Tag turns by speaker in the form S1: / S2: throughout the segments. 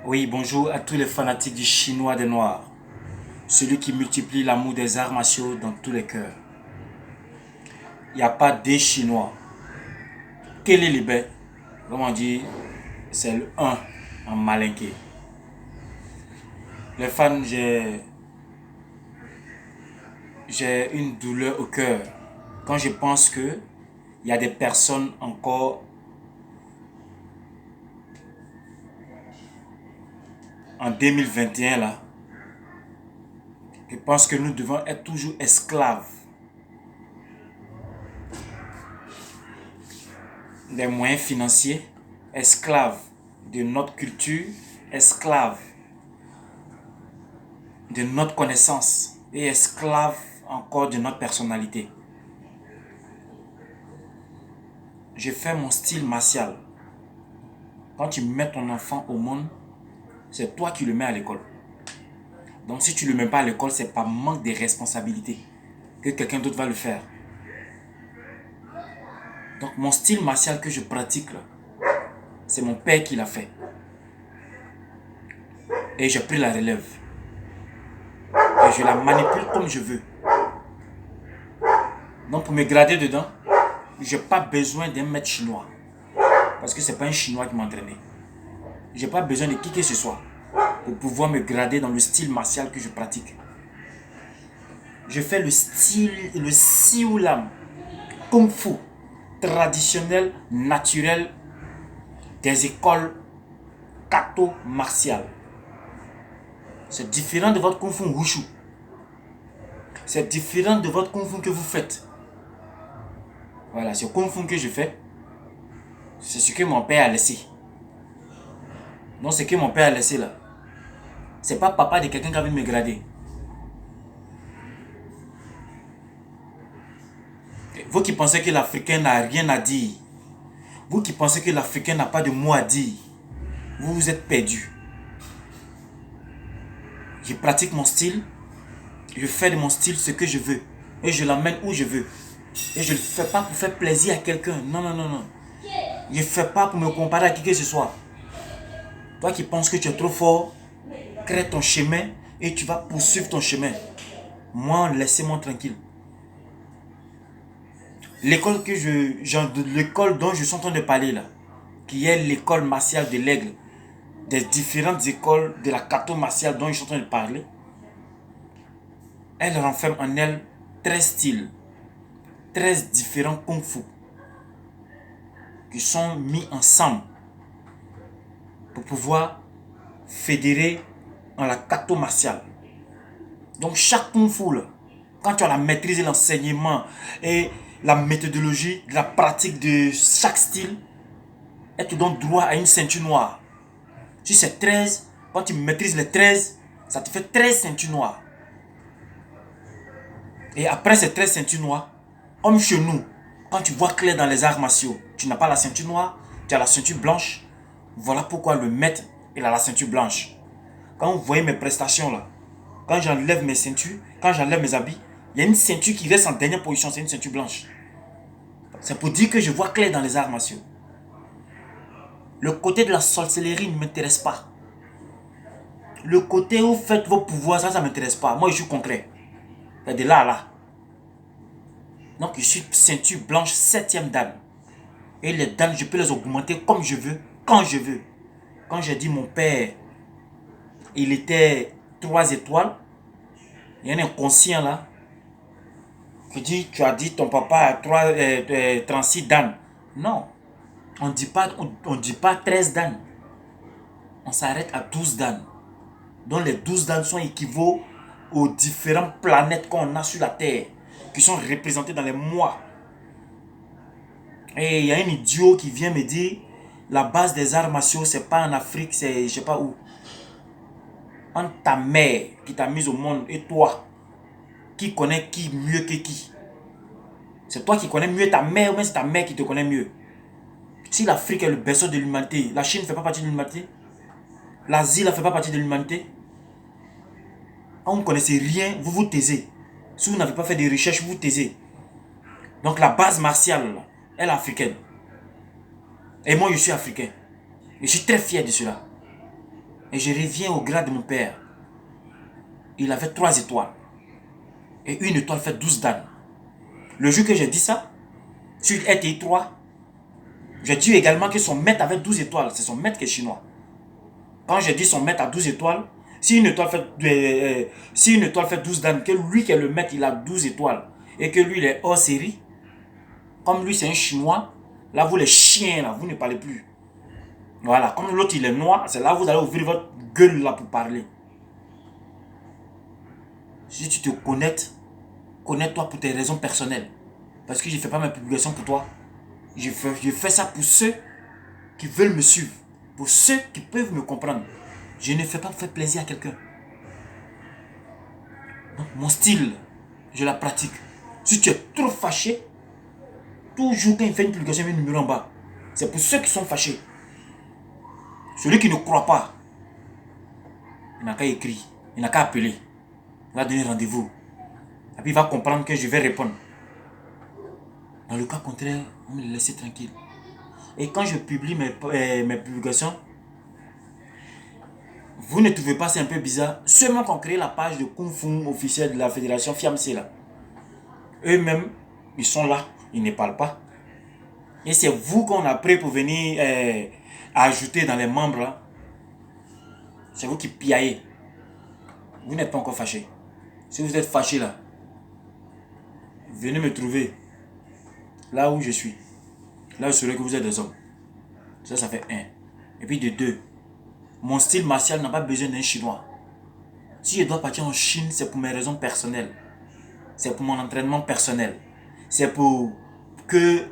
S1: Oui, bonjour à tous les fanatiques du chinois des noirs, celui qui multiplie l'amour des arts martiaux dans tous les cœurs. Il n'y a pas des Chinois. Quel est Libé? Comme on dit, c'est le un en malinqué. Les fans, j'ai une douleur au cœur quand je pense que il y a des personnes encore en 2021 là, qui pensent que nous devons être toujours esclaves des moyens financiers, esclaves de notre culture, esclaves de notre connaissance et esclaves encore de notre personnalité. Je fais mon style martial. Quand tu mets ton enfant au monde, c'est toi qui le mets à l'école. Donc si tu ne le mets pas à l'école, c'est par manque de responsabilité que quelqu'un d'autre va le faire. Donc mon style martial que je pratique, c'est mon père qui l'a fait. Et j'ai pris la relève. Et je la manipule comme je veux. Donc pour me grader dedans, je n'ai pas besoin d'un maître chinois. Parce que ce n'est pas un chinois qui m'a entraîné. Je n'ai pas besoin de qui que ce soit pour pouvoir me grader dans le style martial que je pratique. Je fais le style, le Siulam, Kung Fu, traditionnel, naturel, des écoles catho-martiales. C'est différent de votre Kung Fu Wushu. C'est différent de votre Kung Fu que vous faites. Voilà, ce Kung Fu que je fais, c'est ce que mon père a laissé. Donc ce que mon père a laissé là, c'est pas papa de quelqu'un qui a envie de me grader. Vous qui pensez que l'Africain n'a rien à dire, vous qui pensez que l'Africain n'a pas de mot à dire, vous vous êtes perdu. Je pratique mon style, je fais de mon style ce que je veux et je l'emmène où je veux. Et je ne le fais pas pour faire plaisir à quelqu'un. Non, non, non, non. Je ne le fais pas pour me comparer à qui que ce soit. Toi qui penses que tu es trop fort, crée ton chemin et tu vas poursuivre ton chemin. Moi, laissez-moi tranquille. L'école l'école dont je suis en train de parler là, qui est l'école martiale de l'aigle, des différentes écoles de la catho martiale dont je suis en train de parler, elle renferme en elle 13 styles, 13 différents kung fu qui sont mis ensemble pour pouvoir fédérer en la catho martiale. Donc chaque kung fu là, quand tu as la maîtrise et l'enseignement et la méthodologie, la pratique de chaque style, elle te donne droit à une ceinture noire. Si c'est 13, quand tu maîtrises les 13, ça te fait 13 ceintures noires. Et après ces 13 ceintures noires, comme chez nous, quand tu vois clair dans les arts martiaux, tu n'as pas la ceinture noire, tu as la ceinture blanche. Voilà pourquoi le maître, il a la ceinture blanche. Quand vous voyez mes prestations là, quand j'enlève mes ceintures, quand j'enlève mes habits, il y a une ceinture qui reste en dernière position, c'est une ceinture blanche. C'est pour dire que je vois clair dans les arts martiaux. Le côté de la sorcellerie ne m'intéresse pas. Le côté où vous faites vos pouvoirs, ça ne m'intéresse pas. Moi, je suis concret. C'est de là à là. Donc, je suis ceinture blanche 7e dan. Et les dan, je peux les augmenter comme je veux, quand je veux. Quand j'ai dit mon père, il était 3 étoiles, il y a un inconscient là, qui dit, tu as dit ton papa a 36 dan. Non, on ne dit pas 13 dan. On s'arrête à 12 dan. Donc les 12 dan sont équivalents aux différentes planètes qu'on a sur la Terre, qui sont représentées dans les mois. Et il y a un idiot qui vient me dire, la base des arts martiaux, c'est pas en Afrique, c'est je sais pas où. Entre ta mère qui t'a mise au monde et toi, qui connaît qui mieux que qui? C'est toi qui connais mieux ta mère ou bien c'est ta mère qui te connaît mieux? Si l'Afrique est le berceau de l'humanité, la Chine ne fait pas partie de l'humanité? L'Asie ne fait pas partie de l'humanité? Quand vous ne connaissez rien, vous vous taisez. Si vous n'avez pas fait de recherches, vous vous taisez. Donc la base martiale, elle est africaine. Et moi, je suis africain. Je suis très fier de cela. Et je reviens au grade de mon père. Il avait 3 étoiles. Et une étoile fait 12 dan. Le jour que j'ai dit ça, sur RTI 3, j'ai dit également que son maître avait 12 étoiles. C'est son maître qui est chinois. Quand j'ai dit son maître a 12 étoiles, si une étoile fait 12 dan, que lui qui est le maître, il a 12 étoiles, et que lui il est hors série, comme lui c'est un chinois, là vous les chiens, là, vous ne parlez plus. Voilà, comme l'autre il est noir, c'est là vous allez ouvrir votre gueule là pour parler. Si tu te connectes, connecte-toi pour tes raisons personnelles. Parce que je ne fais pas mes publications pour toi. Je fais ça pour ceux qui veulent me suivre. Pour ceux qui peuvent me comprendre. Je ne fais pas pour faire plaisir à quelqu'un. Mon style, je la pratique. Si tu es trop fâché, toujours quand il fait une publication, il met un numéro en bas. C'est pour ceux qui sont fâchés. Celui qui ne croit pas, il n'a qu'à écrire, il n'a qu'à appeler. Il va donner rendez-vous. Et puis il va comprendre que je vais répondre. Dans le cas contraire, on me laisse tranquille. Et quand je publie mes publications, vous ne trouvez pas c'est un peu bizarre? Seulement qu'on crée la page de Kung Fu officielle de la fédération Fiamc là. Eux-mêmes, ils sont là, ils ne parlent pas. Et c'est vous qu'on a pris pour venir ajouter dans les membres là. C'est vous qui piaillez. Vous n'êtes pas encore fâché. Si vous êtes fâché là, venez me trouver là où je suis. Là où je saurai que vous êtes des hommes. Ça fait 1. Et puis de 2, mon style martial n'a pas besoin d'un chinois. Si je dois partir en Chine, c'est pour mes raisons personnelles. C'est pour mon entraînement personnel. C'est pour que,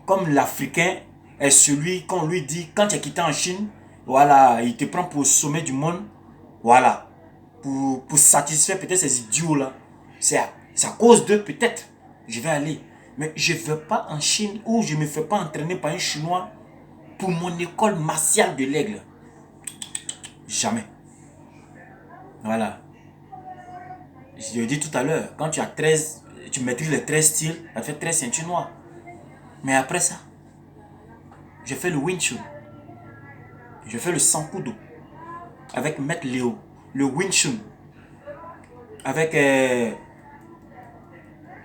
S1: comme l'Africain est celui qu'on lui dit, quand tu es quitté en Chine, voilà, il te prend pour le sommet du monde. Voilà. Pour satisfaire peut-être ces idiots là. C'est à cause d'eux peut-être. Je vais aller. Mais je ne vais pas en Chine où je ne me fais pas entraîner par un Chinois pour mon école martiale de l'aigle. Jamais. Voilà. Je l'ai dit tout à l'heure, quand tu as 13, tu maîtrises les 13 styles, ça fait 13 ceintures noires. Mais après ça, je fais le Wing Chun. Je fais le Sankudo avec Maître Léo. Le Wing Chun avec...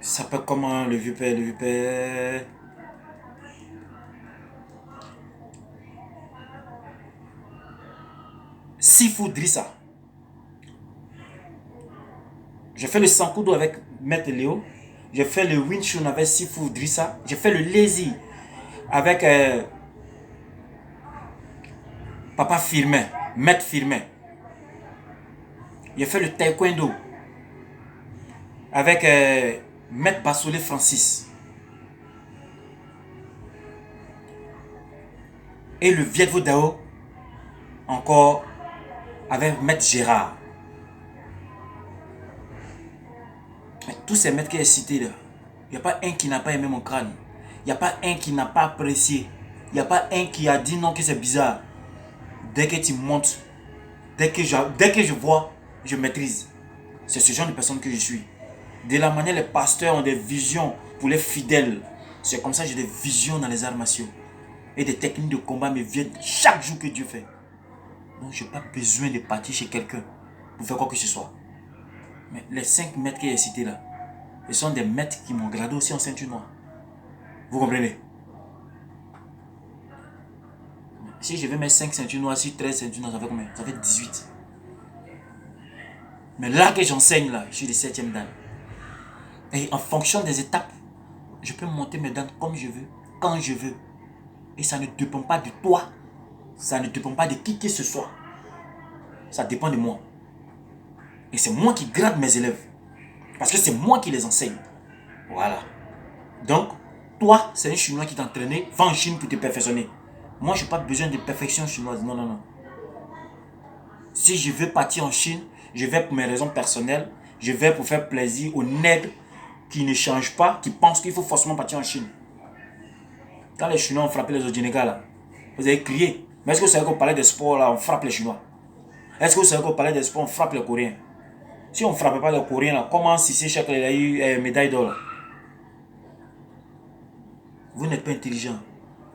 S1: ça s'appelle comment le vieux père, Sifu Drissa. Je fais le Sankudo avec Maître Léo. Je fais le Wing Chun avec Sifu Drissa. Je fais le Lazy avec Papa Firmin, Maître Firmin. Je fais le Taekwondo avec Maître Bassolé Francis. Et le Viet Vo Dao encore avec Maître Gérard. Mais tous ces maîtres qui est cité là, il n'y a pas un qui n'a pas aimé mon crâne. Il n'y a pas un qui n'a pas apprécié. Il n'y a pas un qui a dit non que c'est bizarre. Dès que tu montes, dès que je vois, je maîtrise. C'est ce genre de personne que je suis. De la manière les pasteurs ont des visions pour les fidèles. C'est comme ça que j'ai des visions dans les arts martiaux. Et des techniques de combat me viennent chaque jour que Dieu fait. Donc je n'ai pas besoin de partir chez quelqu'un pour faire quoi que ce soit. Mais les 5 maîtres qui est cités là, ce sont des maîtres qui m'ont gradé aussi en ceinture noire. Vous comprenez? Si je vais mettre 5 ceintures noires sur 13 ceintures noires, ça fait combien? Ça fait 18. Mais là que j'enseigne là, je suis le 7e dan. Et en fonction des étapes, je peux monter mes dan comme je veux, quand je veux. Et ça ne dépend pas de toi. Ça ne dépend pas de qui que ce soit. Ça dépend de moi. Et c'est moi qui grade mes élèves. Parce que c'est moi qui les enseigne. Voilà. Donc, toi, c'est un Chinois qui t'a entraîné. Va en Chine pour te perfectionner. Moi, je n'ai pas besoin de perfection chinoise. Non, non, non. Si je veux partir en Chine, je vais pour mes raisons personnelles. Je vais pour faire plaisir aux nègres qui ne changent pas, qui pensent qu'il faut forcément partir en Chine. Quand les Chinois ont frappé les Odinega là, vous avez crié. Mais est-ce que vous savez qu'au palais des sports là, on frappe les Chinois? Est-ce que vous savez qu'au palais des sports, on frappe les Coréens? Si on ne frappait pas les Coréens là, comment Cissé Chaque a eu médaille d'or? Vous n'êtes pas intelligent.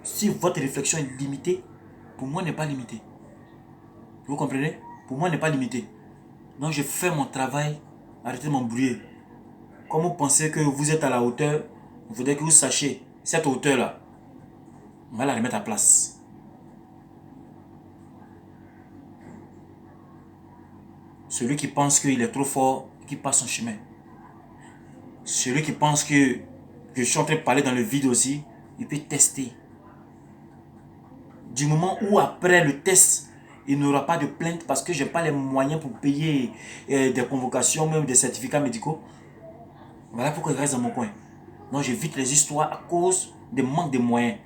S1: Si votre réflexion est limitée, pour moi, elle n'est pas limitée. Vous comprenez? Pour moi, n'est pas limité. Donc, je fais mon travail. Arrêtez de m'embrouiller. Comme vous pensez que vous êtes à la hauteur, il faudrait que vous sachiez cette hauteur-là. On va la remettre à place. Celui qui pense qu'il est trop fort, qui passe son chemin. Celui qui pense que je suis en train de parler dans le vide aussi, il peut tester. Du moment où après le test, il n'aura pas de plainte parce que je n'ai pas les moyens pour payer des convocations, même des certificats médicaux. Voilà pourquoi il reste dans mon coin. Donc j'évite les histoires à cause du manque de moyens.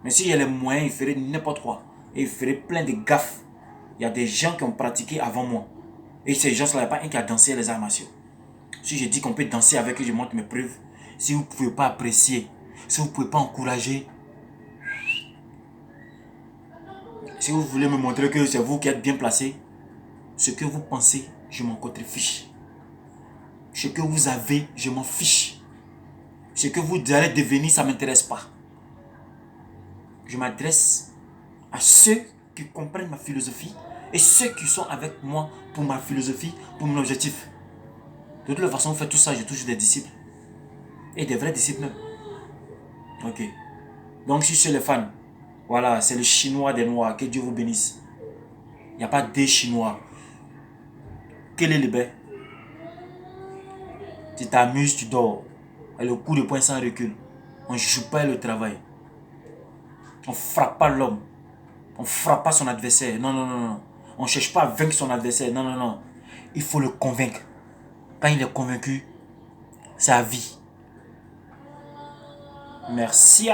S1: Mais s'il y a les moyens, il ferait n'importe quoi. Et il ferait plein de gaffes. Il y a des gens qui ont pratiqué avant moi. Et ces gens-là, il n'y a pas un qui a dansé les arts martiaux. Si je dis qu'on peut danser avec eux, je montre mes preuves. Si vous ne pouvez pas apprécier, si vous ne pouvez pas encourager, si vous voulez me montrer que c'est vous qui êtes bien placé, ce que vous pensez, je m'en contrefiche. Ce que vous avez, je m'en fiche. Ce que vous allez devenir, ça ne m'intéresse pas. Je m'adresse à ceux qui comprennent ma philosophie et ceux qui sont avec moi pour ma philosophie, pour mon objectif. De toute façon, vous faites tout ça, j'ai toujours des disciples. Et des vrais disciples même. Ok. Donc, si c'est les fans, voilà, c'est le chinois des noirs. Que Dieu vous bénisse. Il n'y a pas des chinois. Quel est le bain? Tu t'amuses, tu dors. Et le coup de poing sans recul. On ne joue pas le travail. On ne frappe pas l'homme. On ne frappe pas son adversaire. Non, non, non, non. On ne cherche pas à vaincre son adversaire. Non, non, non. Il faut le convaincre. Quand il est convaincu, c'est à vie. Merci.